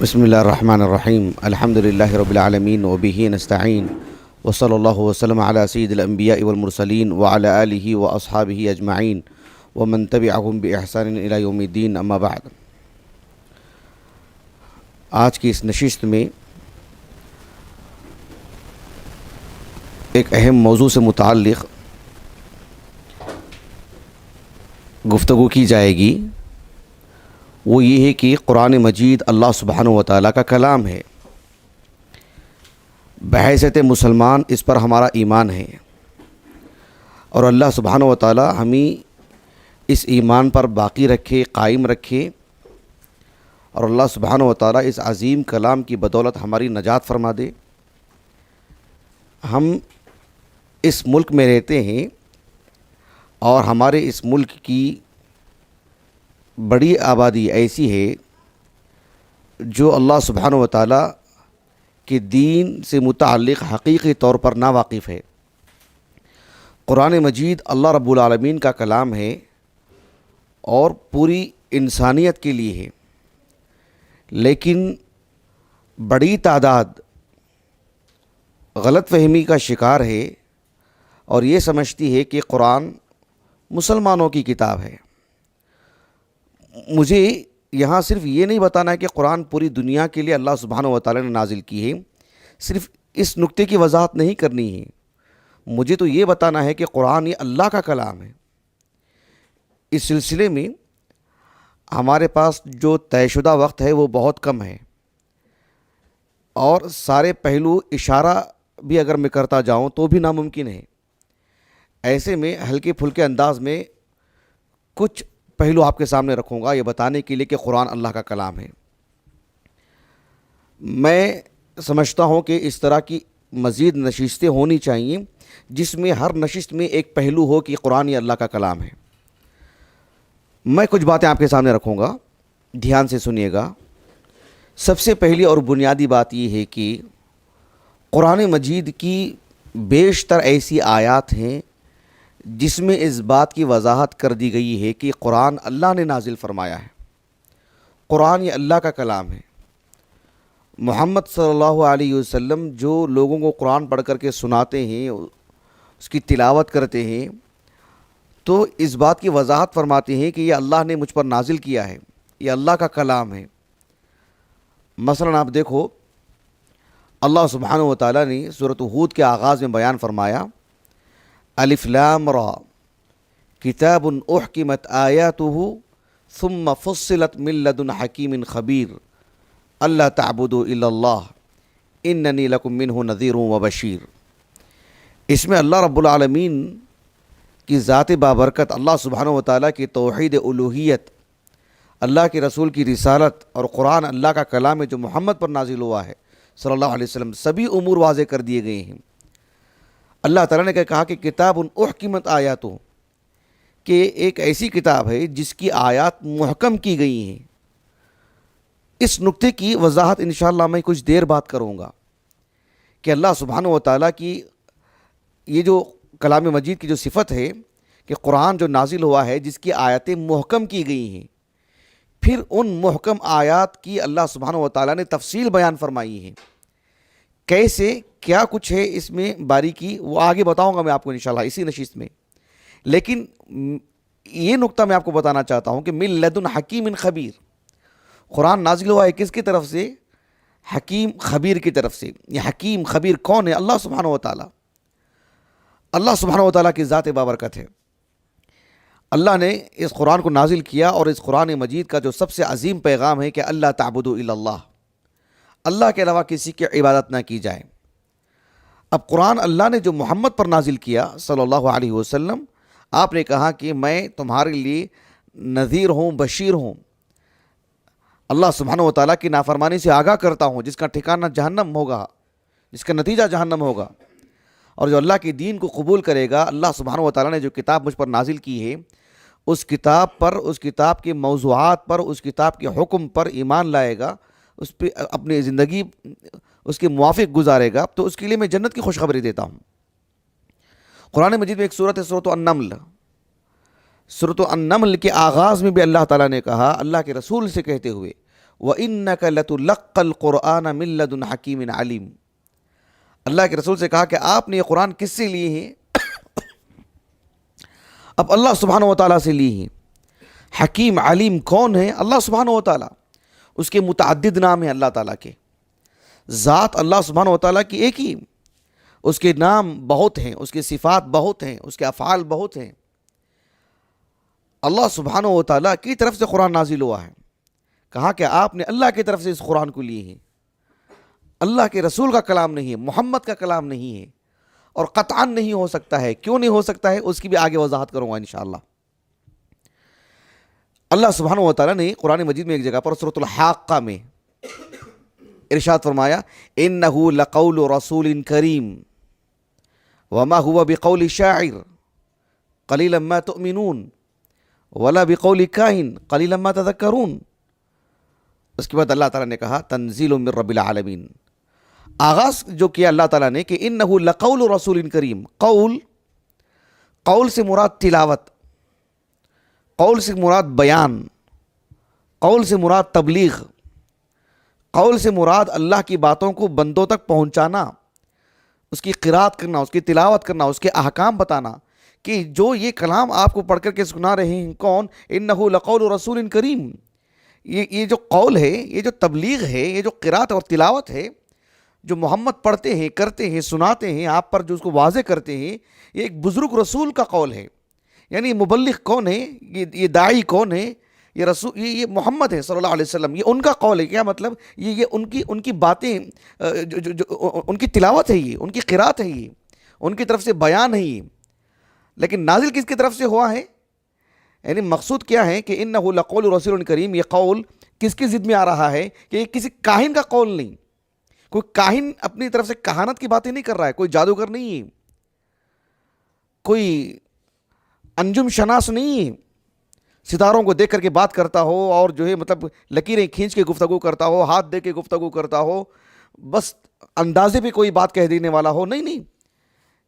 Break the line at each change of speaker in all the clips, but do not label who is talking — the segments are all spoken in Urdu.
بسم اللہ الرحمن الرحیم الحمد للہ رب العالمین وبہ نستعین وصلی اللہ وسلم علی سید الانبیاء والمرسلین وعلی آلہ واصحابہ اجمعین ومن تبعہم باحسان الی یوم الدین اما بعد۔ آج کی اس نشست میں ایک اہم موضوع سے متعلق گفتگو کی جائے گی، وہ یہ ہے کہ قرآن مجید اللہ سبحانہ و تعالیٰ کا کلام ہے۔ بحیثیت مسلمان اس پر ہمارا ایمان ہے، اور اللہ سبحانہ و تعالیٰ ہمیں اس ایمان پر باقی رکھے، قائم رکھے، اور اللہ سبحانہ و تعالیٰ اس عظیم کلام کی بدولت ہماری نجات فرما دے۔ ہم اس ملک میں رہتے ہیں، اور ہمارے اس ملک کی بڑی آبادی ایسی ہے جو اللہ سبحانہ و تعالیٰ کے دین سے متعلق حقیقی طور پر ناواقف ہے۔ قرآن مجید اللہ رب العالمین کا کلام ہے اور پوری انسانیت کے لیے ہے، لیکن بڑی تعداد غلط فہمی کا شکار ہے اور یہ سمجھتی ہے کہ قرآن مسلمانوں کی کتاب ہے۔ مجھے یہاں صرف یہ نہیں بتانا ہے کہ قرآن پوری دنیا کے لیے اللہ سبحانہ و تعالیٰ نے نازل کی ہے، صرف اس نکتے کی وضاحت نہیں کرنی ہے، مجھے تو یہ بتانا ہے کہ قرآن یہ اللہ کا کلام ہے۔ اس سلسلے میں ہمارے پاس جو طے شدہ وقت ہے وہ بہت کم ہے، اور سارے پہلو اشارہ بھی اگر میں کرتا جاؤں تو بھی ناممکن ہے۔ ایسے میں ہلکے پھلکے انداز میں کچھ پہلو آپ کے سامنے رکھوں گا، یہ بتانے کے لیے کہ قرآن اللہ کا کلام ہے۔ میں سمجھتا ہوں کہ اس طرح کی مزید نشستیں ہونی چاہیے جس میں ہر نشست میں ایک پہلو ہو کہ قرآن یہ اللہ کا کلام ہے۔ میں کچھ باتیں آپ کے سامنے رکھوں گا، دھیان سے سنیے گا۔ سب سے پہلی اور بنیادی بات یہ ہے کہ قرآن مجید کی بیشتر ایسی آیات ہیں جس میں اس بات کی وضاحت کر دی گئی ہے کہ قرآن اللہ نے نازل فرمایا ہے، قرآن یہ اللہ کا کلام ہے۔ محمد صلی اللہ علیہ وسلم جو لوگوں کو قرآن پڑھ کر کے سناتے ہیں، اس کی تلاوت کرتے ہیں، تو اس بات کی وضاحت فرماتے ہیں کہ یہ اللہ نے مجھ پر نازل کیا ہے، یہ اللہ کا کلام ہے۔ مثلا آپ دیکھو، اللہ سبحانہ و تعالیٰ نے سورۃ ہود کے آغاز میں بیان فرمایا، الف لام را کتاب احکمت آیاتہ ثم فصلت من لدن حکیم خبیر اللہ تعبدوا الا اللہ اننی لکم منہ نذیر و بشیر۔ اس میں اللہ رب العالمین کی ذات بابرکت، اللہ سبحانہ و تعالیٰ کی توحید الوہیت، اللہ کے رسول کی رسالت، اور قرآن اللہ کا کلام ہے جو محمد پر نازل ہوا ہے صلی اللہ علیہ وسلم، سبھی امور واضح کر دیے گئے ہیں۔ اللہ تعالیٰ نے کہا کہ کتاب احکمت آیاتہ، کہ ایک ایسی کتاب ہے جس کی آیات محکم کی گئی ہیں۔ اس نکتے کی وضاحت انشاءاللہ میں کچھ دیر بعد کروں گا کہ اللہ سبحانہ و تعالیٰ کی یہ جو کلام مجید کی جو صفت ہے کہ قرآن جو نازل ہوا ہے جس کی آیاتیں محکم کی گئی ہیں، پھر ان محکم آیات کی اللہ سبحانہ و تعالیٰ نے تفصیل بیان فرمائی ہے، کیسے کیا کچھ ہے اس میں باریکی، وہ آگے بتاؤں گا میں آپ کو انشاءاللہ اسی نشست میں۔ لیکن یہ نقطہ میں آپ کو بتانا چاہتا ہوں کہ من لدن حکیم خبیر، قرآن نازل ہوا ہے کس کی طرف سے؟ حکیم خبیر کی طرف سے۔ یہ حکیم خبیر کون ہے؟ اللہ سبحانہ و تعالیٰ، اللہ سبحانہ و تعالیٰ کی ذات بابرکت ہے۔ اللہ نے اس قرآن کو نازل کیا، اور اس قرآن مجید کا جو سب سے عظیم پیغام ہے کہ اللہ تعبدوا الا اللہ، اللہ کے علاوہ کسی کی عبادت نہ کی جائے۔ اب قرآن اللہ نے جو محمد پر نازل کیا صلی اللہ علیہ وسلم، آپ نے کہا کہ میں تمہارے لیے نذیر ہوں، بشیر ہوں، اللہ سبحانہ و تعالیٰ کی نافرمانی سے آگاہ کرتا ہوں، جس کا ٹھکانہ جہنم ہوگا، جس کا نتیجہ جہنم ہوگا۔ اور جو اللہ کے دین کو قبول کرے گا، اللہ سبحانہ و تعالیٰ نے جو کتاب مجھ پر نازل کی ہے، اس کتاب پر، اس کتاب کے موضوعات پر، اس کتاب کے حکم پر ایمان لائے گا، اس پہ اپنی زندگی اس کے موافق گزارے گا، تو اس کے لیے میں جنت کی خوشخبری دیتا ہوں۔ قرآن مجید میں ایک سورت ہے سورۃ النمل، سورۃ النمل کے آغاز میں بھی اللہ تعالیٰ نے کہا اللہ کے رسول سے کہتے ہوئے وَإِنَّكَ لَتُلَقَّى الْقُرْآنَ مِن لَّدُنْ حَكِيمٍ عَلِيمٍ۔ اللہ کے رسول سے کہا کہ آپ نے یہ قرآن کس سے لیے ہیں؟ اب اللہ سبحانہ و تعالیٰ سے لیے ہیں۔ حکیم علیم کون ہے؟ اللہ سبحانہ و تعالیٰ۔ اس کے متعدد نام ہیں اللہ تعالیٰ کے، ذات اللہ سبحانہ و تعالیٰ کی ایک ہی، اس کے نام بہت ہیں، اس کے صفات بہت ہیں، اس کے افعال بہت ہیں۔ اللہ سبحانہ و تعالیٰ کی طرف سے قرآن نازل ہوا ہے، کہا کہ آپ نے اللہ کی طرف سے اس قرآن کو لیے ہیں، اللہ کے رسول کا کلام نہیں ہے، محمد کا کلام نہیں ہے، اور قطعاً نہیں ہو سکتا ہے۔ کیوں نہیں ہو سکتا ہے اس کی بھی آگے وضاحت کروں گا انشاءاللہ۔ اللہ سبحانہ و تعالیٰ نے قرآن مجید میں ایک جگہ پر سورۃ الحاقہ میں ارشاد فرمایا اِنَّهُ لَقَوْلُ رَسُولٍ كَرِيمٍ وَمَا هُوَ بِقَوْلِ شَاعِرٍ قَلِيلًا مَا تُؤْمِنُونَ وَلَا بِقَوْلِ كَاهِنٍ قَلِيلًا مَا تَذَكَّرُونَ۔ اس کے بعد اللہ تعالیٰ نے کہا تنزیل من رب العالمین۔ آغاز جو کیا اللہ تعالیٰ نے کہ اِنَّهُ لَقَوْلُ رَسُولٍ كَرِيمٍ، قول سے مراد تلاوت، قول سے مراد بیان، قول سے مراد تبلیغ، قول سے مراد اللہ کی باتوں کو بندوں تک پہنچانا، اس کی قرات کرنا، اس کی تلاوت کرنا، اس کے احکام بتانا، کہ جو یہ کلام آپ کو پڑھ کر کے سنا رہے ہیں کون؟ اِنَّهُ لَقَوْلُ رَسُولٍ كَرِيمٍ۔ یہ جو قول ہے، یہ جو تبلیغ ہے، یہ جو قرات اور تلاوت ہے، جو محمد پڑھتے ہیں، کرتے ہیں، سناتے ہیں آپ پر، جو اس کو واضح کرتے ہیں، یہ ایک بزرگ رسول کا قول ہے۔ یعنی مبلغ کون ہے؟ یہ داعی کون ہے؟ یہ رسول، یہ محمد ہے صلی اللہ علیہ وسلم، یہ ان کا قول ہے۔ کیا مطلب؟ یہ ان کی باتیں، جو ان کی تلاوت ہے، یہ ان کی قرات ہے، یہ ان کی طرف سے بیان ہے یہ۔ لیکن نازل کس کی طرف سے ہوا ہے؟ یعنی مقصود کیا ہے کہ اِنَّهُ لَقَوْلُ رَسُولٍ كَرِيمٍ، یہ قول کس کی ضد میں آ رہا ہے؟ کہ یہ کسی کاہن کا قول نہیں، کوئی کاہن اپنی طرف سے کہانت کی باتیں نہیں کر رہا ہے، کوئی جادوگر نہیں ہے، کوئی انجم شناس نہیں ہے، ستاروں کو دیکھ کر کے بات کرتا ہو، اور جو ہے مطلب لکیریں کھینچ کے گفتگو کرتا ہو، ہاتھ دے کے گفتگو کرتا ہو، بس اندازے پہ کوئی بات کہہ دینے والا ہو، نہیں،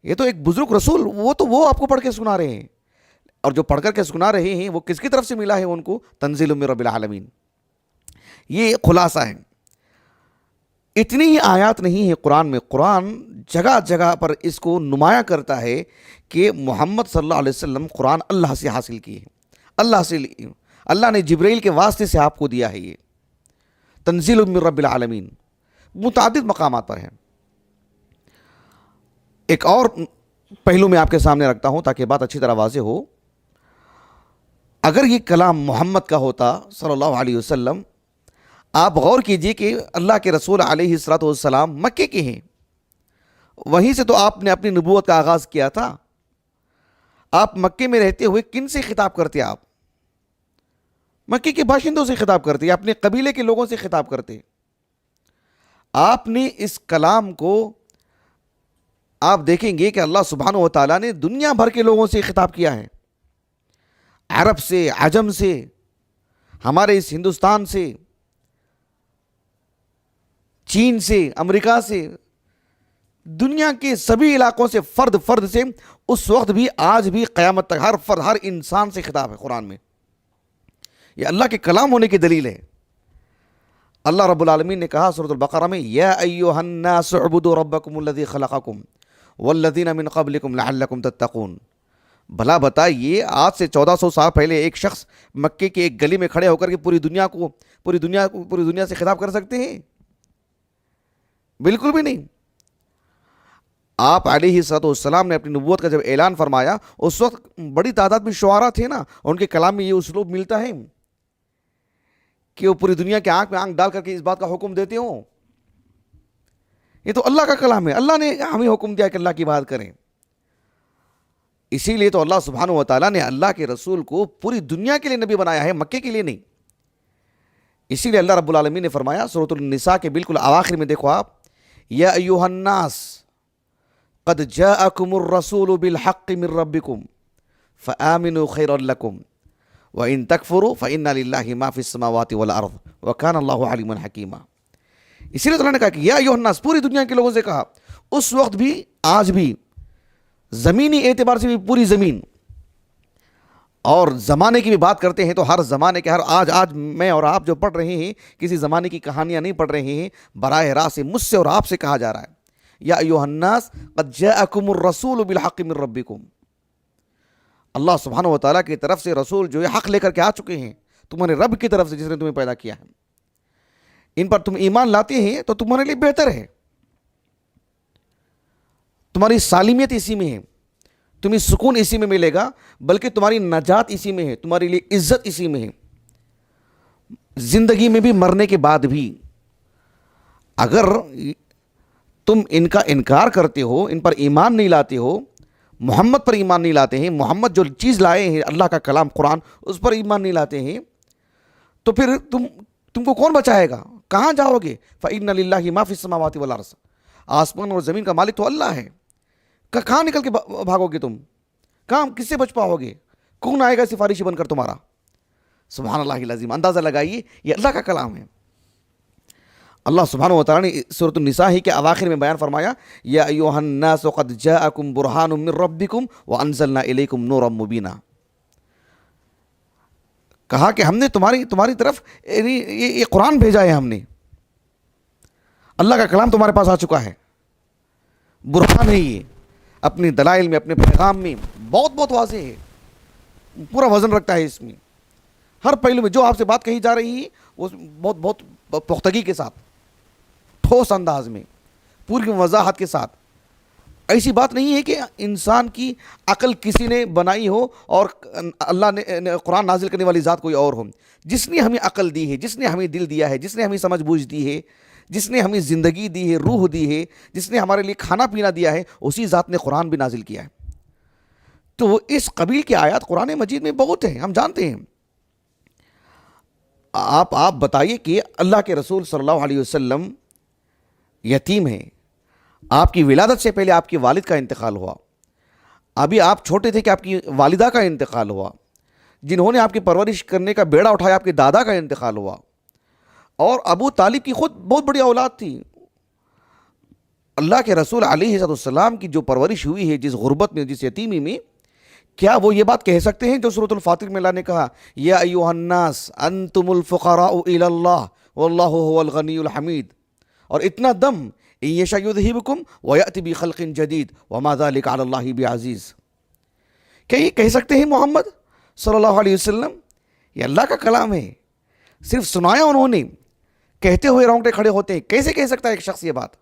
یہ تو ایک بزرگ رسول، وہ آپ کو پڑھ کے سنا رہے ہیں، اور جو پڑھ کر کے سنا رہے ہیں وہ کس کی طرف سے ملا ہے ان کو؟ تنزیل من رب العالمین۔ یہ خلاصہ ہے۔ اتنی ہی آیات نہیں ہے قرآن میں، قرآن جگہ جگہ پر اس کو نمایاں کرتا ہے کہ محمد صلی اللہ علیہ وسلم قرآن اللہ سے حاصل کی ہے، اللہ نے جبرائیل کے واسطے سے آپ کو دیا ہے۔ یہ تنزیل من رب العالمین متعدد مقامات پر ہے۔ ایک اور پہلو میں آپ کے سامنے رکھتا ہوں تاکہ بات اچھی طرح واضح ہو۔ اگر یہ کلام محمد کا ہوتا صلی اللہ علیہ وسلم، آپ غور کیجئے کہ اللہ کے رسول علیہ الصلوۃ والسلام مکے کے ہیں، وہیں سے تو آپ نے اپنی نبوت کا آغاز کیا تھا۔ آپ مکے میں رہتے ہوئے کن سے خطاب کرتے؟ آپ مکے کے باشندوں سے خطاب کرتے، اپنے قبیلے کے لوگوں سے خطاب کرتے۔ آپ نے اس کلام کو، آپ دیکھیں گے کہ اللہ سبحانہ و تعالیٰ نے دنیا بھر کے لوگوں سے خطاب کیا ہے، عرب سے، عجم سے، ہمارے اس ہندوستان سے، چین سے، امریکہ سے، دنیا کے سبھی علاقوں سے، فرد سے، اس وقت بھی آج بھی قیامت تک ہر فرد، ہر انسان سے خطاب ہے قرآن میں۔ یہ اللہ کے کلام ہونے کی دلیل ہے۔ اللہ رب العالمین نے کہا سورۃ البقرہ میں یا ایھا الناس اعبدوا ربکم الذی خلقکم والذین من قبلکم لعلکم تتقون۔ بھلا بتائیے آج سے 1400 سال پہلے ایک شخص مکے کے ایک گلی میں کھڑے ہو کر کے پوری دنیا سے خطاب کر سکتے ہیں؟ بالکل بھی نہیں۔ آپ علیہ الصلوۃ والسلام نے اپنی نبوت کا جب اعلان فرمایا، اس وقت بڑی تعداد میں شعراء تھے نا، ان کے کلام میں یہ اسلوب ملتا ہے کہ وہ پوری دنیا کے آنکھ میں آنکھ ڈال کر کے اس بات کا حکم دیتے ہوں۔ یہ تو اللہ کا کلام ہے، اللہ نے ہمیں حکم دیا کہ اللہ کی بات کریں۔ اسی لیے تو اللہ سبحانہ و تعالیٰ نے اللہ کے رسول کو پوری دنیا کے لیے نبی بنایا ہے، مکے کے لیے نہیں۔ اسی لیے اللہ رب العالمین نے فرمایا سورۃ النساء کے بالکل اواخر میں، دیکھو آپ، یا ایھا الناس قد جاءکم الرسول بالحق من ربکم فآمنوا خیرا لکم وَإِن تَكْفُرُوا فَإِنَّ لِلَّهِ مَا فِي السَّمَاوَاتِ وَالْأَرْضِ وَكَانَ اللَّهُ عَلِيمًا حَكِيمًا۔ اسی لیے تو اللہ نے کہا کہ یا ایھا الناس، پوری دنیا کے لوگوں سے کہا، اس وقت بھی، آج بھی، زمینی اعتبار سے بھی پوری زمین، اور زمانے کی بھی بات کرتے ہیں تو ہر زمانے کے آج میں اور آپ جو پڑھ رہے ہیں کسی زمانے کی کہانیاں نہیں پڑھ رہے ہیں، براہ راست مجھ سے اور آپ سے کہا جا رہا ہے یا ایھا الناس قد جاءکم الرسول بالحق من ربکم، اللہ سبحانہ و تعالیٰ کی طرف سے رسول جو ہے حق لے کر کے آ چکے ہیں تمہارے رب کی طرف سے، جس نے تمہیں پیدا کیا ہے، ان پر تم ایمان لاتے ہیں تو تمہارے لیے بہتر ہے، تمہاری سالمیت اسی میں ہے، تمہیں سکون اسی میں ملے گا، بلکہ تمہاری نجات اسی میں ہے، تمہاری لیے عزت اسی میں ہے، زندگی میں بھی مرنے کے بعد بھی۔ اگر تم ان کا انکار کرتے ہو، ان پر ایمان نہیں لاتے ہو، محمد پر ایمان نہیں لاتے ہیں، محمد جو چیز لائے ہیں اللہ کا کلام قرآن اس پر ایمان نہیں لاتے ہیں، تو پھر تم کو کون بچائے گا؟ کہاں جاؤ گے؟ فَإِنَّ لِلَّهِ مَا فِي السَّمَاوَاتِ وَالْأَرْضِ، آسمان اور زمین کا مالک تو اللہ ہے، کہاں نکل کے بھاگو گے تم؟ کہاں کس سے بچ پاؤ گے؟ کون آئے گا سفارشی بن کر تمہارا؟ سبحان اللہ العظیم، اندازہ لگائیے یہ اللہ کا کلام ہے۔ اللہ سبحانہ و تعالیٰ نے سورۃ النساء ہی کے اواخر میں بیان فرمایا یا ایھا الناس قد جاءکم برہان من ربکم وانزلنا الیکم نورا مبینا، کہا کہ ہم نے تمہاری طرف یہ قرآن بھیجا ہے، ہم نے اللہ کا کلام تمہارے پاس آ چکا ہے، برہان ہے یہ، اپنی دلائل میں اپنے پیغام میں بہت بہت واضح ہے، پورا وزن رکھتا ہے، اس میں ہر پہلو میں جو آپ سے بات کہی جا رہی ہے وہ بہت بہت پختگی کے ساتھ، ٹھوس انداز میں، پوری وضاحت کے ساتھ۔ ایسی بات نہیں ہے کہ انسان کی عقل کسی نے بنائی ہو اور اللہ نے قرآن نازل کرنے والی ذات کوئی اور ہو۔ جس نے ہمیں عقل دی ہے، جس نے ہمیں دل دیا ہے، جس نے ہمیں سمجھ بوجھ دی ہے، جس نے ہمیں زندگی دی ہے، روح دی ہے، جس نے ہمارے لیے کھانا پینا دیا ہے، اسی ذات نے قرآن بھی نازل کیا ہے۔ تو اس قبیل کی آیات قرآن مجید میں بہت ہیں، ہم جانتے ہیں۔ آپ بتائیے کہ اللہ کے رسول صلی اللہ علیہ وسلم یتیم ہیں، آپ کی ولادت سے پہلے آپ کے والد کا انتقال ہوا، ابھی آپ چھوٹے تھے کہ آپ کی والدہ کا انتقال ہوا، جنہوں نے آپ کی پرورش کرنے کا بیڑا اٹھایا آپ کے دادا کا انتقال ہوا، اور ابو طالب کی خود بہت بڑی اولاد تھی۔ اللہ کے رسول علیہ السلام کی جو پرورش ہوئی ہے جس غربت میں، جس یتیمی میں، کیا وہ یہ بات کہہ سکتے ہیں جو سورۃ الفاتر میں اللہ نے کہا یا ایھا الناس انتم الفقراء الی اللہ واللہ هو الغنی الحمید، اور اتنا دم ان یشاء یذھبکم ویأتی بخلق جدید وما ذلک علی اللہ بعزیز، کیا یہ کہہ سکتے ہیں محمد صلی اللہ علیہ وسلم؟ یہ اللہ کا کلام ہے، صرف سنایا انہوں نے، کہتے ہوئے رونگٹے کھڑے ہوتے ہیں۔ کیسے کہہ سکتا ہے ایک شخص یہ بات؟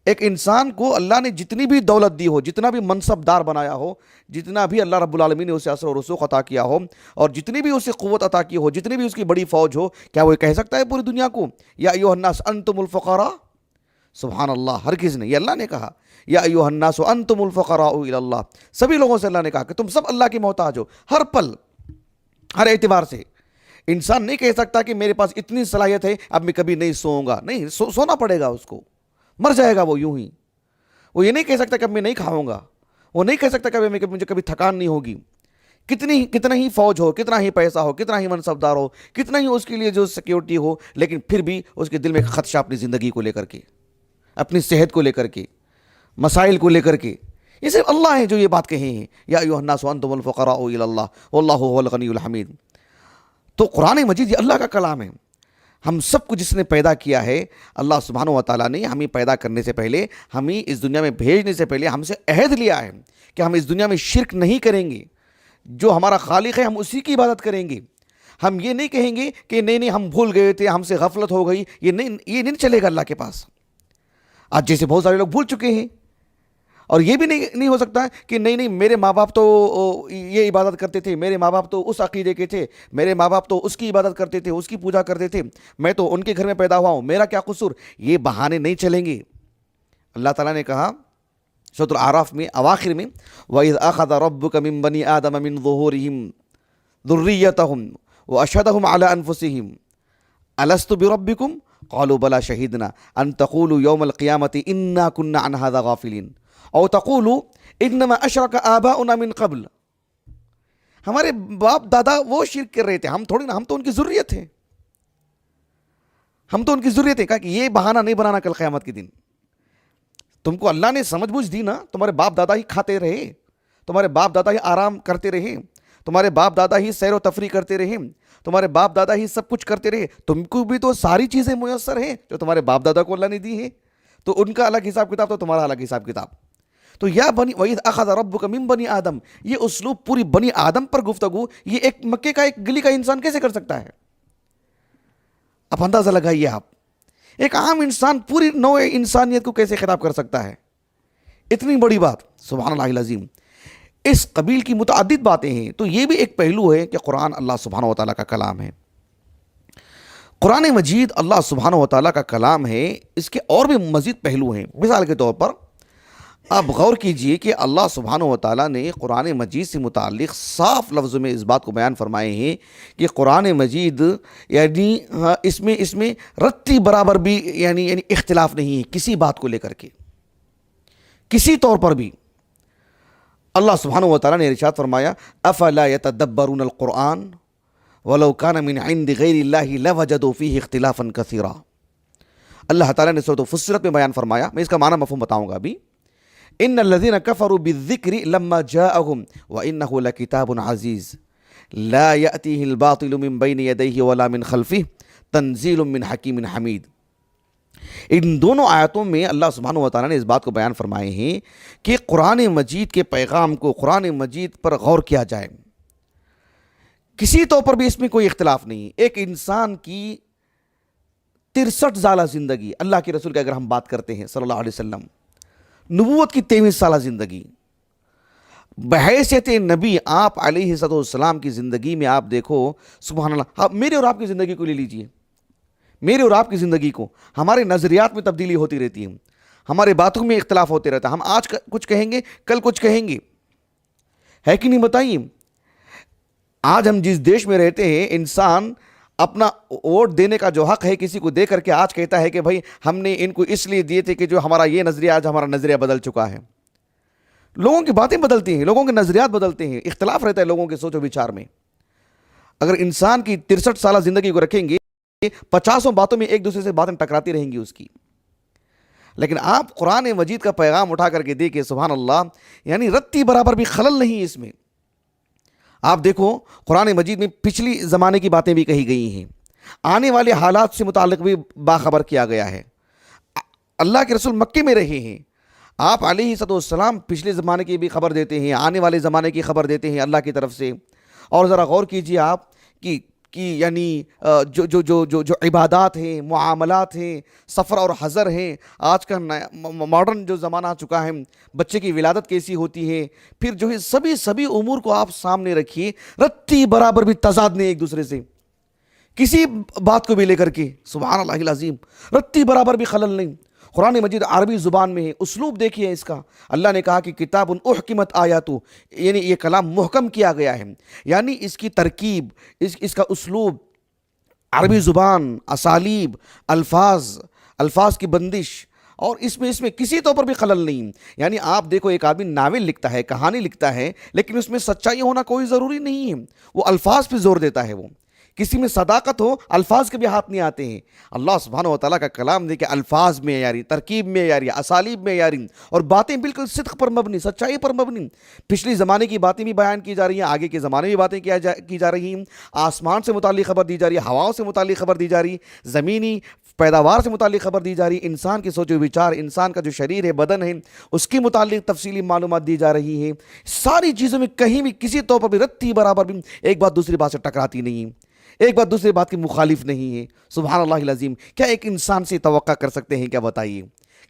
ایک انسان کو اللہ نے جتنی بھی دولت دی ہو، جتنا بھی منصب دار بنایا ہو، جتنا بھی اللہ رب العالمین نے اسے اثر و رسوخ عطا کیا ہو، اور جتنی بھی اسے قوت عطا کی ہو، جتنی بھی اس کی بڑی فوج ہو، کیا وہ کہہ سکتا ہے پوری دنیا کو یا ایھا الناس انتم الفقراء؟ سبحان اللہ، ہرگز نہیں۔ یہ اللہ نے کہا یا ایھا الناس انتم الفقراء الی اللہ، سبھی لوگوں سے اللہ نے کہا کہ تم سب اللہ کے محتاج ہو، ہر پل، ہر اعتبار سے۔ انسان نہیں کہہ سکتا کہ میرے پاس اتنی صلاحیت ہے اب میں کبھی نہیں سوؤں گا، نہیں، سونا پڑے گا اس کو، مر جائے گا وہ یوں ہی۔ وہ یہ نہیں کہہ سکتا کہ اب میں نہیں کھاؤں گا، وہ نہیں کہہ سکتا کہ مجھے کبھی تھکان نہیں ہوگی، کتنا ہی فوج ہو، کتنا ہی پیسہ ہو، کتنا ہی منصب دار ہو، کتنا ہی اس کے لیے جو سیکیورٹی ہو، لیکن پھر بھی اس کے دل میں خدشہ اپنی زندگی کو لے کر کے، اپنی صحت کو لے کر کے، مسائل کو لے کر کے۔ یہ صرف اللہ ہے جو یہ بات کہے ہیں یا ایھا الناس انتم الفقراء الی اللہ واللہ هو الغنی الحمید۔ تو قرآن مجید یہ اللہ کا کلام ہے۔ ہم سب کو جس نے پیدا کیا ہے، اللہ سبحانہ و تعالیٰ نے ہمیں پیدا کرنے سے پہلے، ہمیں اس دنیا میں بھیجنے سے پہلے ہم سے عہد لیا ہے کہ ہم اس دنیا میں شرک نہیں کریں گے، جو ہمارا خالق ہے ہم اسی کی عبادت کریں گے۔ ہم یہ نہیں کہیں گے کہ نہیں ہم بھول گئے تھے، ہم سے غفلت ہو گئی، یہ نہیں چلے گا اللہ کے پاس۔ آج جیسے بہت سارے لوگ بھول چکے ہیں، اور یہ بھی نہیں ہو سکتا کہ نہیں میرے ماں باپ تو یہ عبادت کرتے تھے، میرے ماں باپ تو اس عقیدے کے تھے، میرے ماں باپ تو اس کی عبادت کرتے تھے، اس کی پوجا کرتے تھے، میں تو ان کے گھر میں پیدا ہوا ہوں، میرا کیا قصور؟ یہ بہانے نہیں چلیں گے۔ اللہ تعالیٰ نے کہا سورۃ الاعراف میں اواخر میں وَإِذْ أَخَذَ رَبُّكَ مِن بَنِي آدَمَ مِن ظُهُورِهِمْ ذُرِّيَّتَهُمْ وَأَشْهَدَهُمْ عَلَىٰ أَنفُسِهِمْ أَلَسْتُ بِرَبِّكُمْ قَالُوا بَلَىٰ شَهِدْنَا أَن تَقُولُوا يَوْمَ الْقِيَامَةِ إِنَّا كُنَّا عَنْ هَٰذَا غَافِلِينَ او تقولوا انما اشرک آباؤنا من قبل، ہمارے باپ دادا وہ شرک کر رہے تھے، ہم تھوڑی نا، ہم تو ان کی ذریت ہیں، ہم تو ان کی ذریت ہیں۔ کہا کہ یہ بہانہ نہیں بنانا کل قیامت کے دن۔ تم کو اللہ نے سمجھ بوجھ دی نا، تمہارے باپ دادا ہی کھاتے رہے، تمہارے باپ دادا ہی آرام کرتے رہے، تمہارے باپ دادا ہی سیر و تفریح کرتے رہے، تمہارے باپ دادا ہی سب کچھ کرتے رہے، تم کو بھی تو ساری چیزیں میسر ہیں جو تمہارے باپ دادا کو اللہ نے دی ہیں، تو ان کا الگ حساب کتاب تو تمہارا الگ حساب کتاب. تو یا بنی وَإِذْ أَخَذَ رَبُّكَ مِن بنی آدم، یہ اسلوب پوری بنی آدم پر گفتگو، یہ ایک مکے کا ایک گلی کا انسان کیسے کر سکتا ہے؟ اب اندازہ لگائیے آپ، ایک عام انسان پوری نوع انسانیت کو کیسے خطاب کر سکتا ہے؟ اتنی بڑی بات، سبحان اللہ العظیم. اس قبیل کی متعدد باتیں ہیں. تو یہ بھی ایک پہلو ہے کہ قرآن اللہ سبحانہ و تعالیٰ کا کلام ہے. قرآن مجید اللہ سبحانہ و تعالیٰ کا کلام ہے. اس کے اور بھی مزید پہلو ہیں. مثال کے طور پر آپ غور کیجئے کہ اللہ سبحانہ و تعالیٰ نے قرآن مجید سے متعلق صاف لفظوں میں اس بات کو بیان فرمائے ہیں کہ قرآن مجید یعنی اس میں رتی برابر بھی یعنی اختلاف نہیں ہے کسی بات کو لے کر کے، کسی طور پر بھی. اللہ سبحانہ و تعالیٰ نے ارشاد فرمایا افلا یتدبرون القرآن ولو کان من عند غیر اللہ لوجدوا فیہ اختلافا کثیرا. اللہ تعالیٰ نے سورۃ فصلت میں بیان فرمایا، میں اس کا معنی مفہوم بتاؤں گا ابھی. ان الذین کفروا بالذکر لما جاءہم وانہ لکتاب عزیز لا یأتیہ الباطل من بین یدیہ ولا من خلفہ تنزیل من حکیم حمید. ان دونوں آیتوں میں اللہ سبحانہ و تعالیٰ نے اس بات کو بیان فرمائے ہیں کہ قرآن مجید کے پیغام کو، قرآن مجید پر غور کیا جائے. کسی طور پر بھی اس میں کوئی اختلاف نہیں. ایک انسان کی 63 سالہ زندگی، اللہ کے رسول کی اگر ہم بات کرتے ہیں صلی اللہ علیہ وسلم، نبوت کی 23 سالہ زندگی، بحیثیت نبی آپ علیہ السلام کی زندگی میں آپ دیکھو سبحان اللہ. میرے اور آپ کی زندگی کو لے لیجئے، میرے اور آپ کی زندگی کو، ہمارے نظریات میں تبدیلی ہوتی رہتی ہے، ہمارے باتوں میں اختلاف ہوتے رہتا ہے. ہم آج کچھ کہیں گے، کل کچھ کہیں گے، ہے کہ نہیں بتائیے؟ آج ہم جس دیش میں رہتے ہیں، انسان اپنا ووٹ دینے کا جو حق ہے کسی کو دے کر کے آج کہتا ہے کہ بھائی ہم نے ان کو اس لیے دیے تھے کہ جو ہمارا یہ نظریہ، آج ہمارا نظریہ بدل چکا ہے. لوگوں کی باتیں بدلتی ہیں، لوگوں کے نظریات بدلتے ہیں، اختلاف رہتا ہے لوگوں کے سوچ و وچار میں. اگر انسان کی 63 سالہ زندگی کو رکھیں گے، 50 باتوں میں ایک دوسرے سے باتیں ٹکراتی رہیں گی اس کی. لیکن آپ قرآن مجید کا پیغام اٹھا کر کے دیکھیں سبحان اللہ، یعنی رتی برابر بھی خلل نہیں اس میں. آپ دیکھو قرآن مجید میں پچھلی زمانے کی باتیں بھی کہی گئی ہیں، آنے والے حالات سے متعلق بھی باخبر کیا گیا ہے. اللہ کے رسول مکے میں رہے ہیں، آپ علیہ السلام پچھلے زمانے کی بھی خبر دیتے ہیں، آنے والے زمانے کی خبر دیتے ہیں اللہ کی طرف سے. اور ذرا غور کیجئے آپ کہ یعنی جو عبادات ہیں، معاملات ہیں، سفر اور حضر ہیں، آج کا ماڈرن جو زمانہ آ چکا ہے، بچے کی ولادت کیسی ہوتی ہے، پھر جو ہے سبھی امور کو آپ سامنے رکھیے، رتی برابر بھی تضاد نہیں ایک دوسرے سے، کسی بات کو بھی لے کر کے سبحان اللہ العظیم رتی برابر بھی خلل نہیں. قرآن مجید عربی زبان میں ہے، اسلوب دیکھیے اس کا. اللہ نے کہا کہ کتاب احکمت آیاتو، یعنی یہ کلام محکم کیا گیا ہے، یعنی اس کی ترکیب، اس کا اسلوب، عربی زبان، اسالیب، الفاظ کی بندش، اور اس میں کسی طور پر بھی خلل نہیں. یعنی آپ دیکھو ایک آدمی ناول لکھتا ہے، کہانی لکھتا ہے، لیکن اس میں سچائی ہونا کوئی ضروری نہیں ہے، وہ الفاظ پہ زور دیتا ہے. وہ کسی میں صداقت ہو، الفاظ کے بھی ہاتھ نہیں آتے ہیں. اللہ سبحانہ و تعالیٰ کا کلام دیکھیں، الفاظ میں یاری، ترکیب میں یاری، اسالیب میں یاری، اور باتیں بالکل صدق پر مبنی، سچائی پر مبنی. پچھلی زمانے کی باتیں بھی بیان کی جا رہی ہیں، آگے کے زمانے میں باتیں کی جا رہی ہیں. آسمان سے متعلق خبر دی جا رہی ہے، ہواؤں سے متعلق خبر دی جا رہی ہے، زمینی پیداوار سے متعلق خبر دی جا رہی ہے، انسان کے سوچ و وچار، انسان کا جو شریر ہے، بدن ہے، اس کے متعلق تفصیلی معلومات دی جا رہی ہیں. ساری چیزوں میں کہیں بھی کسی طور پر بھی رتی برابر بھی ایک بات دوسری بات سے ٹکراتی نہیں ہے، ایک بات دوسری بات کی مخالف نہیں ہے. سبحان اللہ العظیم. کیا ایک انسان سے توقع کر سکتے ہیں؟ کیا بتائیے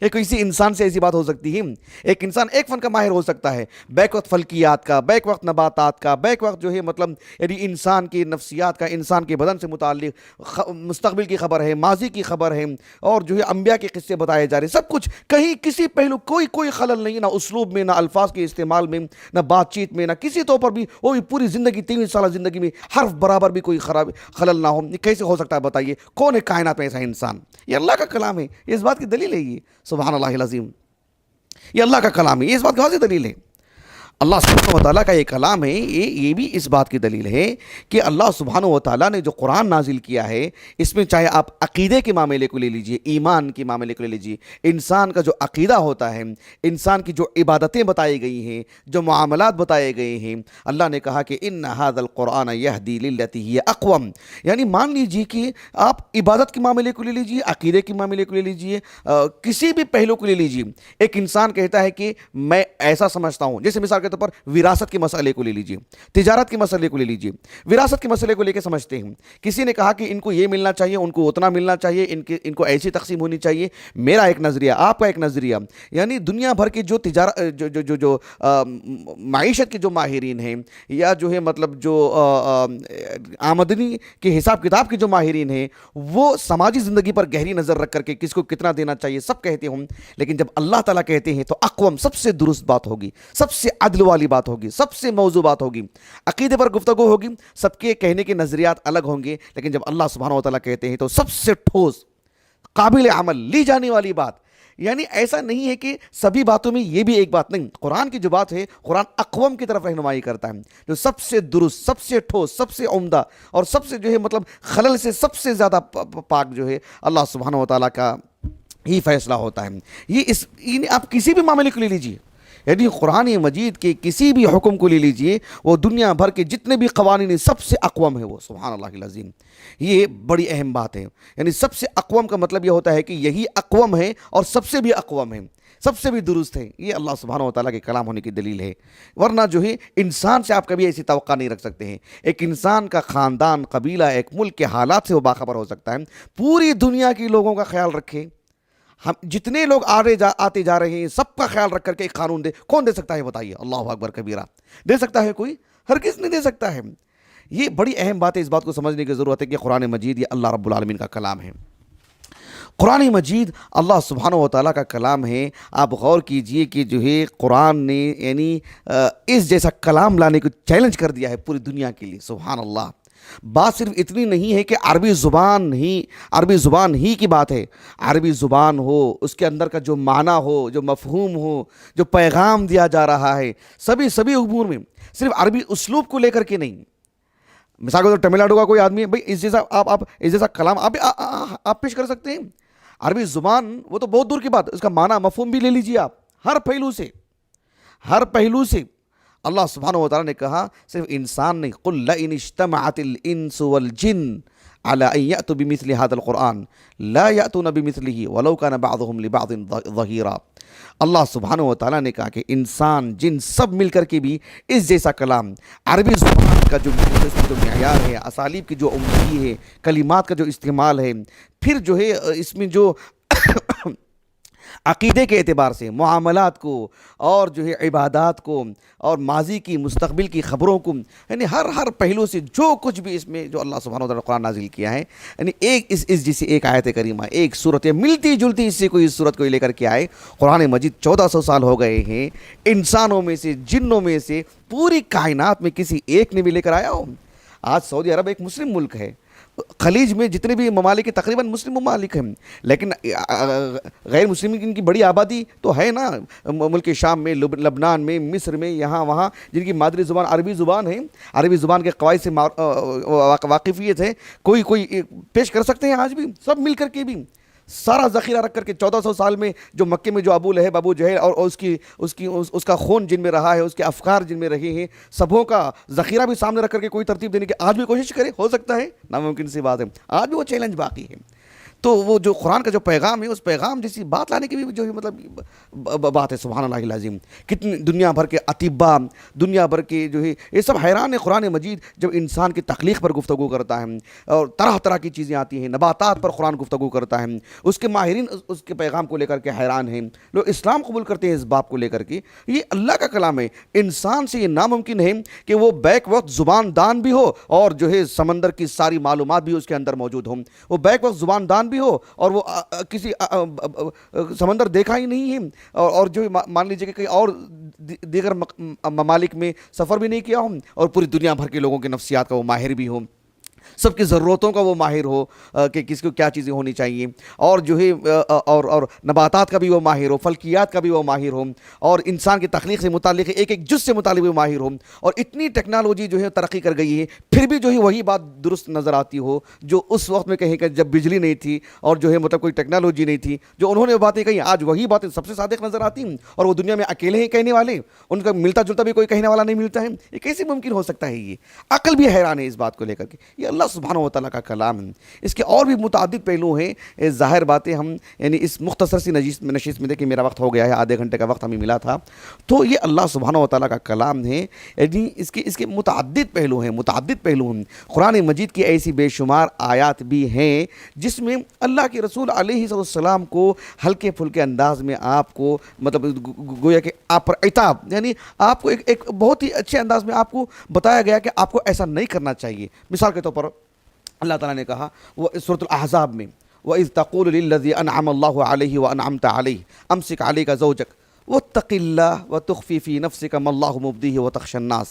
کہ کسی انسان سے ایسی بات ہو سکتی ہے؟ ایک انسان ایک فن کا ماہر ہو سکتا ہے، بیک وقت فلکیات کا، بیک وقت نباتات کا، بیک وقت جو ہے مطلب یعنی انسان کی نفسیات کا، انسان کے بدن سے متعلق مستقبل کی خبر ہے، ماضی کی خبر ہے، اور جو ہے انبیاء کے قصے بتائے جا رہے ہیں، سب کچھ، کہیں کسی پہلو کوئی خلل نہیں، نہ اسلوب میں، نہ الفاظ کے استعمال میں، نہ بات چیت میں، نہ کسی طور پر بھی. وہ بھی پوری زندگی 23 سالہ زندگی میں حرف برابر بھی کوئی خلل نہ ہو. یہ کیسے ہو سکتا ہے بتائیے؟ کون ہے کائنات میں ایسا انسان؟ یہ اللہ کا کلام ہے، یہ اس بات کی دلیل ہے. یہ سبحان اللہ العظیم، یہ اللہ کا کلام ہے، یہ اس بات کی واضح دلیل ہے. اللہ سبحانہ و تعالیٰ کا یہ کلام ہے، یہ بھی اس بات کی دلیل ہے کہ اللہ سبحانہ و تعالیٰ نے جو قرآن نازل کیا ہے، اس میں چاہے آپ عقیدے کے معاملے کو لے لیجئے، ایمان کے معاملے کو لے لیجئے، انسان کا جو عقیدہ ہوتا ہے، انسان کی جو عبادتیں بتائی گئی ہیں، جو معاملات بتائے گئے ہیں، اللہ نے کہا کہ ان ھذا القرآن یہدی للتی ہی اقوم، یعنی مان لیجئے کہ آپ عبادت کے معاملے کو لے لیجئے، عقیدے کے معاملے کو لے لیجئے، کسی بھی پہلو کو لے لیجئے، ایک انسان کہتا ہے کہ میں ایسا سمجھتا ہوں، جیسے مثال کے طور پر وراثت کے مسئلے کو لے لیجئے، تجارت کے مسئلے کو لے لیجئے، وراثت کے مسئلے کو لے کے سمجھتے ہیں، کسی نے کہا کہ ان کو یہ ملنا چاہیے، ان کو اتنا ملنا چاہیے، ان کو ایسی تقسیم ہونی چاہیے، میرا ایک نظریہ، آپ کا ایک نظریہ، یعنی دنیا بھر کے جو معیشت کے جو ماہرین ہیں، یا جو ہے مطلب جو آمدنی کے حساب کتاب کے جو ماہرین ہیں، وہ سماجی زندگی پر گہری نظر رکھ کر کے کس کو کتنا دینا چاہیے سب کہتے ہوں، لیکن جب اللہ تعالیٰ کہتے ہیں تو اقوم، سب سے درست بات ہوگی، سب سے عدل والی بات ہوگی، سب سے موضوع بات ہوگی، عقیدے پر گفتگو ہوگی، سب کے کہنے کے نظریات الگ ہوں گے، لیکن جب اللہ سبحانہ و تعالیٰ کہتے ہیں تو سب سے ٹھوس، قابل عمل، لی جانے والی بات، یعنی ایسا نہیں ہے کہ سبھی باتوں میں یہ بھی ایک بات نہیں، قرآن کی جو بات ہے، قرآن اقوام کی طرف رہنمائی کرتا ہے، جو سب سے درست، سب سے ٹھوس، سب سے عمدہ اور سب سے جو ہے مطلب خلل سے سب سے زیادہ پاک جو ہے اللہ سبحانہ و تعالیٰ کا ہی فیصلہ ہوتا ہے۔ یعنی آپ کسی بھی معاملے کو لے لیجئے، یعنی قرآن مجید کے کسی بھی حکم کو لے لیجئے، وہ دنیا بھر کے جتنے بھی قوانین سب سے اقوام ہے وہ، سبحان اللہ العظیم، یہ بڑی اہم بات ہے، یعنی سب سے اقوام کا مطلب یہ ہوتا ہے کہ یہی اقوام ہے اور سب سے بھی اقوام ہے، سب سے بھی درست ہے، یہ اللہ سبحانہ و تعالیٰ کے کلام ہونے کی دلیل ہے، ورنہ جو ہے انسان سے آپ کبھی ایسی توقع نہیں رکھ سکتے ہیں، ایک انسان کا خاندان، قبیلہ، ایک ملک کے حالات سے وہ باخبر ہو سکتا ہے، پوری دنیا کے لوگوں کا خیال رکھے، ہم جتنے لوگ آتے جا رہے ہیں سب کا خیال رکھ کر کے ایک قانون دے، کون دے سکتا ہے بتائیے؟ اللہ اکبر کبیرہ، دے سکتا ہے کوئی؟ ہرگز نہیں دے سکتا ہے۔ یہ بڑی اہم بات ہے، اس بات کو سمجھنے کی ضرورت ہے کہ قرآن مجید یہ اللہ رب العالمین کا کلام ہے، قرآن مجید اللہ سبحانہ و تعالیٰ کا کلام ہے۔ آپ غور کیجئے کہ جو ہے قرآن نے یعنی اس جیسا کلام لانے کو چیلنج کر دیا ہے پوری دنیا کے لیے، سبحان اللہ۔ بات صرف اتنی نہیں ہے کہ عربی زبان ہی کی بات ہے، عربی زبان ہو، اس کے اندر کا جو معنی ہو، جو مفہوم ہو، جو پیغام دیا جا رہا ہے، سبھی امور میں، صرف عربی اسلوب کو لے کر کے نہیں۔ مثال کے طور تمل ناڈو کا کوئی آدمی ہے بھائی، اس جیسا کلام آپ پیش کر سکتے ہیں؟ عربی زبان وہ تو بہت دور کی بات، اس کا معنی مفہوم بھی لے لیجیے آپ، ہر پہلو سے اللہ سبحانہ و تعالیٰ نے کہا صرف انسان نہیں، قُلْ لَئِنِ اجْتَمَعَتِ الْإِنسُ وَالْجِنُّ عَلَىٰ أَن يَأْتُوا بِمِثْلِ هَذَا الْقُرْآنِ لَا يَأْتُونَ بِمِثْلِهِ وَلَوْ كَانَ بَعْضُهُمْ لِبَعْضٍ ظَهِيرًا۔ اللہ سبحانہ و تعالیٰ نے کہا کہ انسان جن سب مل کر کے بھی اس جیسا کلام، عربی زبان کا جو معیار ہے، اسالیب کی جو عمدگی ہے، کلمات کا جو استعمال ہے، پھر جو ہے اس میں جو عقیدے کے اعتبار سے معاملات کو، اور جو ہے عبادات کو، اور ماضی کی مستقبل کی خبروں کو، یعنی ہر پہلو سے جو کچھ بھی اس میں جو اللہ سبحانہ و تعالیٰ قرآن نازل کیا ہے، یعنی اس جیسی ایک آیت کریمہ، ایک صورت ملتی جلتی اس سے کوئی اس صورت کو لے کر کے آئے۔ قرآن مجید 1400 سال ہو گئے ہیں، انسانوں میں سے، جنوں میں سے، پوری کائنات میں کسی ایک نے بھی لے کر آیا ہو۔ آج سعودی عرب ایک مسلم ملک ہے، خلیج میں جتنے بھی ممالک ہیں تقریباً مسلم ممالک ہیں، لیکن غیر مسلمین کی بڑی آبادی تو ہے نا، ملک شام میں، لبنان میں، مصر میں، یہاں وہاں، جن کی مادری زبان عربی زبان ہے، عربی زبان کے قواعد سے واقفیت ہے، کوئی پیش کر سکتے ہیں آج بھی، سب مل کر کے بھی سارا ذخیرہ رکھ کر کے 1400 سال میں جو مکے میں جو ابو لہب، ابو جہل اور اس کا خون جن میں رہا ہے، اس کے افکار جن میں رہے ہیں، سبوں کا ذخیرہ بھی سامنے رکھ کر کے کوئی ترتیب دینے کی آج بھی کوشش کرے، ہو سکتا ہے؟ ناممکن سی بات ہے، آج بھی وہ چیلنج باقی ہے۔ تو وہ جو قرآن کا جو پیغام ہے، اس پیغام جیسی بات لانے کی بھی جو ہے مطلب بات ہے، سبحان اللہ العظیم۔ کتنی دنیا بھر کے اطباء، دنیا بھر کے جو ہے یہ سب حیران ہے قرآن مجید جب انسان کی تخلیق پر گفتگو کرتا ہے، اور طرح طرح کی چیزیں آتی ہیں، نباتات پر قرآن گفتگو کرتا ہے، اس کے ماہرین اس کے پیغام کو لے کر کے حیران ہیں، لوگ اسلام قبول کرتے ہیں اس باب کو لے کر کے۔ یہ اللہ کا کلام ہے، انسان سے یہ ناممکن ہے کہ وہ بیک وقت زبان دان بھی ہو، اور جو ہے سمندر کی ساری معلومات بھی اس کے اندر موجود ہوں، وہ بیک وقت زبان دان بھی ہو، اور وہ کسی سمندر دیکھا ہی نہیں ہے، اور جو مان لیجیے کہ کہیں اور دیگر ممالک میں سفر بھی نہیں کیا ہوں، اور پوری دنیا بھر کے لوگوں کے نفسیات کا وہ ماہر بھی ہوں، سب کی ضرورتوں کا وہ ماہر ہو کہ کس کو کیا چیزیں ہونی چاہیے، اور جو ہے اور نباتات کا بھی وہ ماہر ہو، فلکیات کا بھی وہ ماہر ہو، اور انسان کی تخلیق سے متعلق ایک ایک جز سے متعلق وہ ماہر ہو، اور اتنی ٹیکنالوجی جو ہے ترقی کر گئی ہے، پھر بھی جو ہے وہی بات درست نظر آتی ہو جو اس وقت میں کہیں کہ جب بجلی نہیں تھی اور جو ہے مطلب کوئی ٹیکنالوجی نہیں تھی، جو انہوں نے باتیں کہیں آج وہی باتیں سب سے صادق نظر آتی ہیں، اور وہ دنیا میں اکیلے ہی کہنے والے، ان کا ملتا جلتا بھی کوئی کہنے والا نہیں ملتا ہے۔ یہ کیسے ممکن ہو سکتا ہے؟ یہ عقل بھی حیران ہے اس بات کو لے کر کے۔ یہ اللہ سبحانہ و تعالیٰ کا کلام ہے، اس کے اور بھی متعدد پہلو ہیں، ظاہر باتیں ہم یعنی اس مختصر سی نشست میں دیکھیں میرا وقت ہو گیا ہے، آدھے گھنٹے کا وقت ہمیں ملا تھا، تو یہ اللہ سبحانہ و تعالیٰ کا کلام ہے، یعنی اس کے متعدد پہلو ہیں، متعدد پہلو ہیں۔ قرآن مجید کی ایسی بے شمار آیات بھی ہیں جس میں اللہ کے رسول علیہ السلام کو ہلکے پھلکے انداز میں آپ کو مطلب گویا کہ آپ پر عتاب، یعنی آپ کو ایک بہت ہی اچھے انداز میں آپ کو بتایا گیا کہ آپ کو ایسا نہیں کرنا چاہیے۔ مثال کے طور پر اللہ تعالیٰ نے کہا وہ سورۃ الاحزاب میں، وَإِذْ تَقُولُ لِلَّذِي أَنْعَمَ اللَّهُ عَلَيْهِ وَأَنْعَمْتَ عَلَيْهِ أَمْسِكْ عَلَيْكَ زَوْجَكَ وَاتَّقِ اللَّهَ وَتُخْفِي فِي نَفْسِكَ مَا اللَّهُ مُبْدِيهِ وَتَخْشَى النَّاسَ۔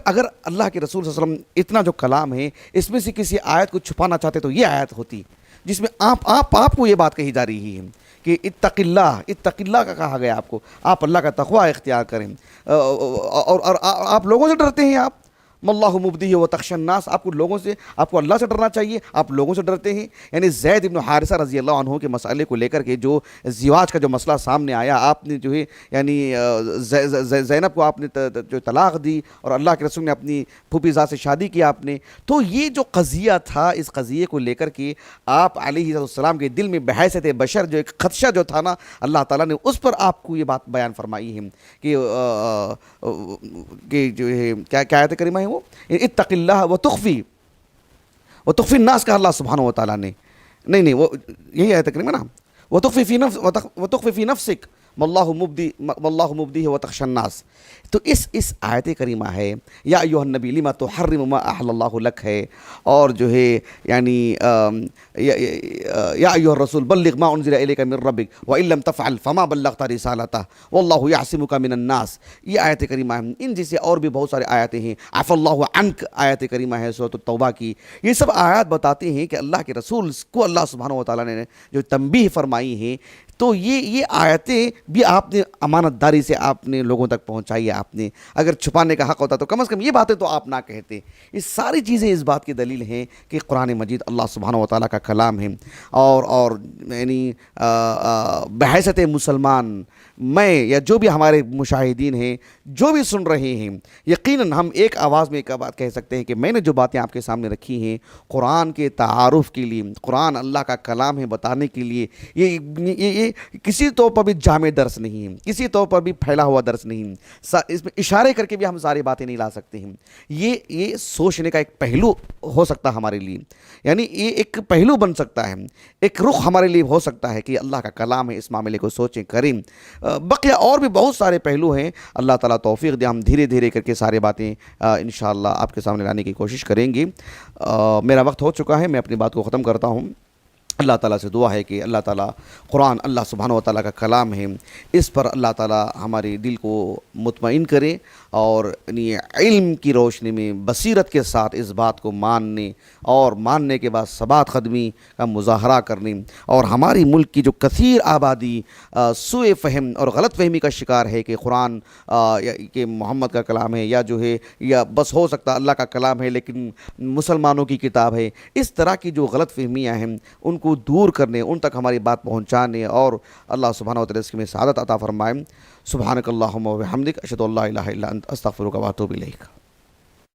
اگر اللہ کے رسول صلی اللہ علیہ وسلم اتنا جو کلام ہے اس میں سے کسی آیت کو چھپانا چاہتے تو یہ آیت ہوتی جس میں آپ کو یہ بات کہی جا رہی ہے کہ اتق اللہ کا کہا گیا، آپ کو آپ اللہ کا تقوی اختیار کریں، اور آپ لوگوں سے ڈرتے ہیں، آپ اللہ مبدیہ و تخشى الناس، آپ کو لوگوں سے، آپ کو اللہ سے ڈرنا چاہیے، آپ لوگوں سے ڈرتے ہیں۔ یعنی زید بن حارثہ رضی اللہ عنہ کے مسئلے کو لے کر کے جو زواج کا جو مسئلہ سامنے آیا، آپ نے جو ہے یعنی زینب کو آپ نے جو طلاق دی اور اللہ کے رسول نے اپنی پھوپھی زاد سے شادی کیا آپ نے، تو یہ جو قضیہ تھا، اس قضیے کو لے کر کے آپ علیہ السلام کے دل میں بحیثیت بشر جو ایک خدشہ جو تھا نا، اللہ تعالیٰ نے اس پر آپ کو یہ بات بیان فرمائی ہے کہ جو ہے کیا آیت کریمہ ہے وہ اتق اللہ وتخفی الناس کا اللہ سبحانہ و تعالیٰ نے نہیں وہ یہی آیت کریمہ نا، وتخفی فی نفسک واللہ مبدیہ وتخشى الناس۔ تو اس آیت کریمہ ہے یا ایھا النبی لما تحرم ما احل اللہ لک ہے، اور جو ہے یعنی یا ایھا الرسول بلغ ما انزل الیک من ربک وان لم تفعل فما بلغت رسالتہ واللہ یعصمک من الناس۔ یہ آیت کریمہ ہے، ان جیسے اور بھی بہت سارے آیاتیں ہیں، عفا اللہ عنک آیت کریمہ ہے سورۃ التوبہ کی۔ یہ سب آیات بتاتے ہیں کہ اللہ کے رسول کو اللہ سبحانہ و تعالیٰ نے جو تنبیہ فرمائی ہے، تو یہ آیتیں بھی آپ نے امانت داری سے آپ نے لوگوں تک پہنچائی ہے۔ آپ نے اگر چھپانے کا حق ہوتا تو کم از کم یہ باتیں تو آپ نہ کہتے۔ یہ ساری چیزیں اس بات کی دلیل ہیں کہ قرآن مجید اللہ سبحانہ و تعالیٰ کا کلام ہے، اور یعنی بحیثیت مسلمان میں یا جو بھی ہمارے مشاہدین ہیں جو بھی سن رہے ہیں، یقیناً ہم ایک آواز میں ایک بات کہہ سکتے ہیں کہ میں نے جو باتیں آپ کے سامنے رکھی ہیں قرآن کے تعارف کے لیے، قرآن اللہ کا کلام ہے بتانے کے لیے، یہ کسی طور پر بھی جامع درس نہیں ہے، کسی طور پر بھی پھیلا ہوا درس نہیں ہے، اس میں اشارے کر کے بھی ہم ساری باتیں نہیں لا سکتے ہیں۔ یہ سوچنے کا ایک پہلو ہو سکتا ہے ہمارے لیے، یعنی یہ ایک پہلو بن سکتا ہے، ایک رخ ہمارے لیے ہو سکتا ہے کہ اللہ کا کلام ہے، اس معاملے کو سوچیں کریں۔ بقیہ اور بھی بہت سارے پہلو ہیں، اللہ تعالیٰ توفیق دے، ہم دھیرے دھیرے کر کے سارے باتیں انشاءاللہ آپ کے سامنے لانے کی کوشش کریں گے۔ میرا وقت ہو چکا ہے، میں اپنی بات کو ختم کرتا ہوں۔ اللہ تعالیٰ سے دعا ہے کہ اللہ تعالیٰ قرآن اللہ سبحانہ و تعالیٰ کا کلام ہے، اس پر اللہ تعالیٰ ہمارے دل کو مطمئن کرے، اور علم کی روشنی میں بصیرت کے ساتھ اس بات کو ماننے اور ماننے کے بعد ثبات قدمی کا مظاہرہ کرنے، اور ہماری ملک کی جو کثیر آبادی سوء فہم اور غلط فہمی کا شکار ہے کہ قرآن کہ محمد کا کلام ہے، یا جو ہے یا بس ہو سکتا اللہ کا کلام ہے لیکن مسلمانوں کی کتاب ہے، اس طرح کی جو غلط فہمیاں ہیں ان کو دور کرنے، ان تک ہماری بات پہنچانے، اور اللہ سبحانہ و تعالیٰ اس میں سعادت عطا فرمائے۔ سبحانک اللہم و بحمدک، اشہد ان لا الہ الا انت، استغفرک و اتوب الیک۔